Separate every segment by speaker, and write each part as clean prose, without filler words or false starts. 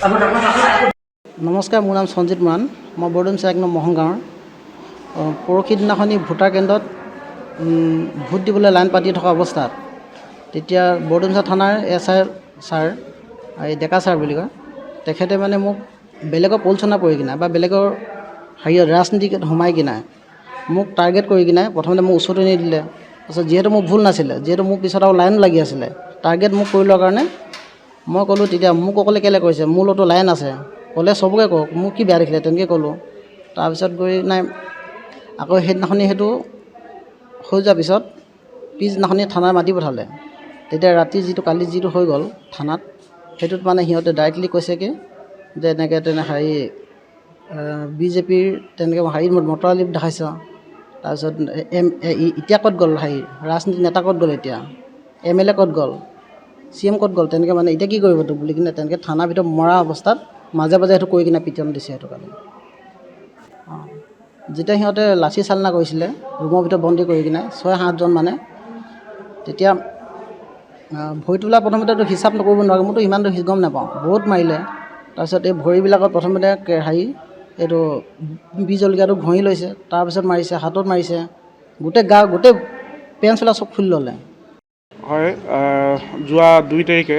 Speaker 1: নমস্কাৰ, মোৰ নাম সঞ্জিত মৰাণ। মই বৰডুমচা 1 নং মহং গাঁৱৰ। পৰহি দিনাখনি ভোটাৰ কেন্দ্ৰত ভোট দিবলৈ লাইন পাতি থকা অৱস্থাত তেতিয়া বৰডুমচা থানাৰ SI ছাৰ, এই ডেকা ছাৰ বুলি কয়, তেখেতে মানে মোক বেলেগৰ পলচনা পৰি কিনে বা বেলেগৰ ৰাজনীতিত সোমাই কিনে মোক টাৰ্গেট কৰি কিনে প্ৰথমতে মোক উচতনি দিলে। তাৰপিছত যিহেতু মোৰ ভুল নাছিলে, যিহেতু মোৰ পিছত আৰু লাইন লাগি আছিলে, টাৰ্গেট মোক কৰি লোৱাৰ কাৰণে মই ক'লোঁ, তেতিয়া মোক অকলে কেলৈ কৰিছে, মোৰ লগতো লাইন আছে, ক'লে চবকে কওক, মোক কি বেয়া দেখিলে, তেনেকৈ ক'লোঁ। তাৰপিছত গৈ নাই আকৌ সেইদিনাখনি সেইটো হৈ যোৱাৰ পিছত পিছদিনাখনি থানাত মাতি পঠালে। তেতিয়া ৰাতি কালি যিটো হৈ গ'ল থানাত, সেইটোত মানে সিহঁতে ডাইৰেক্টলি কৈছে কি যে এনেকৈ BJPৰ তেনেকৈ মটৰ লিপ দেখাইছ। তাৰপিছত এতিয়া ক'ত গ'ল ৰাজনীতি নেতা ক'ত গ'ল, এতিয়া MLA ক'ত গ'ল, CM ক'ত গ'ল, তেনেকৈ মানে এতিয়া কি কৰিব তোক বুলি কিনে তেনেকৈ থানাৰ ভিতৰত মৰা অৱস্থাত মাজে মাজে সেইটো কৰি কিনে পিটন দিছে। সেইটো কাৰণে যেতিয়া সিহঁতে লাঠি চালনা কৰিছিলে ৰুমৰ ভিতৰত বন্দী কৰি কিনে 6-7জন মানে, তেতিয়া ভৰি তোলা প্ৰথমতেতো হিচাপ নকৰিব নোৱাৰোঁ, মোৰতো ইমানটো গম নাপাওঁ, বহুত মাৰিলে। তাৰপিছত এই ভৰিবিলাকত প্ৰথমতে এইটো বিহ জলকীয়াটো ঘঁহি লৈছে, তাৰপিছত মাৰিছে, হাতত মাৰিছে, গোটেই পেণ্ট চোলা চব খুলি ল'লে।
Speaker 2: হয়, যোৱা 2 তাৰিখে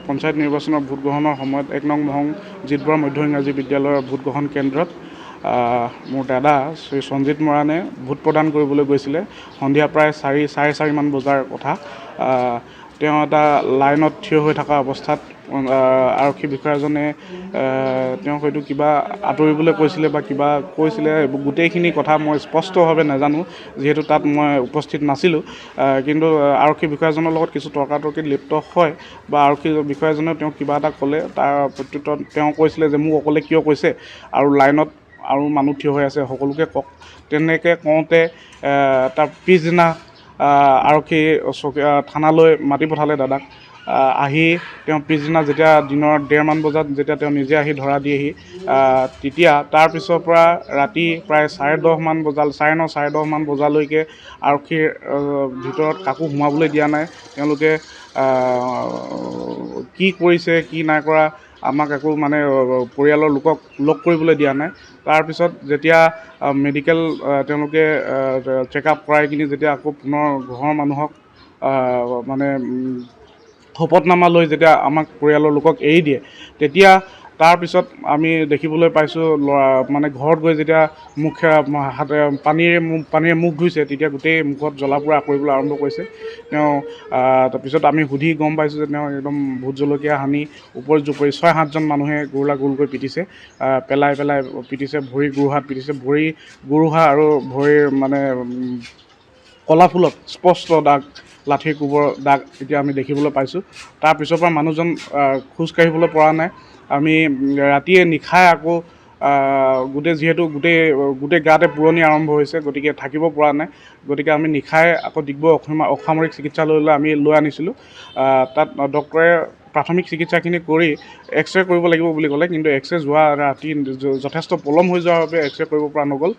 Speaker 2: পঞ্চায়ত নিৰ্বাচনৰ ভোট গ্ৰহণৰ সময়ত 1 নং মহং জিতবৰা মধ্য ইংৰাজী বিদ্যালয়ৰ ভোটগ্ৰহণ কেন্দ্ৰত মোৰ দাদা শ্ৰী সঞ্জিত মৰাণে ভোট প্ৰদান কৰিবলৈ গৈছিলে। সন্ধিয়া প্ৰায় 4:30 মান বজাৰ কথা। তেওঁ এটা লাইনত থিয় হৈ থকা অৱস্থাত আৰক্ষী বিষয়াজনে তেওঁক হয়তো কিবা আঁতৰিবলৈ কৈছিলে বা কিবা কৈছিলে, গোটেইখিনি কথা মই স্পষ্টভাৱে নাজানো, যিহেতু তাত মই উপস্থিত নাছিলোঁ। কিন্তু আৰক্ষী বিষয়াজনৰ লগত কিছু তৰ্কাতৰ্কিত লিপ্ত হয় বা আৰক্ষী বিষয়াজনে তেওঁক কিবা এটা ক'লে, তাৰ প্ৰত্যুত্তৰত তেওঁ কৈছিলে যে মোক অকলে কিয় কৈছে আৰু লাইনত আৰু মানুহ থিয় হৈ আছে, সকলোকে কওক। তেনেকৈ কওঁতে তাৰ পিছদিনা আৰক্ষী থানালৈ মাতি পঠালে দাদাক। আহি তেওঁ পিছদিনা যেতিয়া দিনৰ 1:30 মান বজাত যেতিয়া তেওঁ নিজে আহি ধৰা দিয়েহি, তেতিয়া তাৰপিছৰ পৰা ৰাতি প্ৰায় 10:30 মান বজালৈ, 9:30 মান বজালৈকে আৰক্ষীৰ ভিতৰত কাকো সোমাবলৈ দিয়া নাই। তেওঁলোকে কি কৰিছে কি নাই কৰা আমাক একো মানে পৰিয়ালৰ লোকক লগ কৰিবলৈ দিয়া নাই। তাৰপিছত যেতিয়া মেডিকেল তেওঁলোকে চেকআপ কৰাই কিনি যেতিয়া আকৌ পুনৰ ঘৰৰ মানুহক মানে শপতনামা লৈ যেতিয়া আমাক পৰিয়ালৰ লোকক এৰি দিয়ে, তেতিয়া তাৰপিছত আমি দেখিবলৈ পাইছোঁ মানে ঘৰত গৈ যেতিয়া পানীৰে মুখ ধুইছে, তেতিয়া গোটেই মুখত জ্বলা পোৰা কৰিবলৈ আৰম্ভ কৰিছে। তেওঁ তাৰপিছত আমি সুধি গম পাইছোঁ যে তেওঁ একদম ভোট জলকীয়া সানি ওপৰি জোপৰি 6-7জন মানুহে গোলকৈ পিটিছে, পেলাই পিটিছে, ভৰি গোৰোহাত পিটিছে, ভৰি গোৰোহা আৰু ভৰিৰ মানে কলাফুলত স্পষ্ট দাগ, লাঠিৰ কোবৰ দাগ এতিয়া আমি দেখিবলৈ পাইছোঁ। তাৰপিছৰ পৰা মানুহজন খোজ কাঢ়িবলৈ পৰা নাই। আমি ৰাতিয়ে নিশাই আকৌ যিহেতু গোটেই গাতে পুৰণি আৰম্ভ হৈছে, গতিকে থাকিব পৰা নাই। গতিকে আমি নিশাই আকৌ ডিগবৈ অসামৰিক চিকিৎসালয়লৈ আমি লৈ আনিছিলোঁ। তাত ডক্টৰে প্ৰাথমিক চিকিৎসাখিনি কৰি এক্সৰে কৰিব লাগিব বুলি ক'লে, কিন্তু এক্সৰে যোৱা ৰাতি যথেষ্ট পলম হৈ যোৱাৰ বাবে এক্সৰে কৰিব পৰা নগ'ল।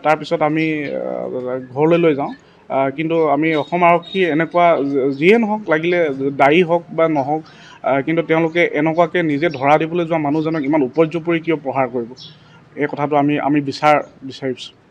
Speaker 2: তাৰপিছত আমি ঘৰলৈ লৈ যাওঁ। কিন্তু আমি অসম আৰক্ষী এনেকুৱা যিয়ে নহওক, লাগিলে দায়ী হওক বা নহওক, কিন্তু তেওঁলোকে এনেকুৱাকৈ নিজে ধৰা দিবলৈ যোৱা মানুহজনক ইমান উপৰ্যুপৰি কিয় প্ৰহাৰ কৰিব, এই কথাটো আমি বিচাৰিছোঁ।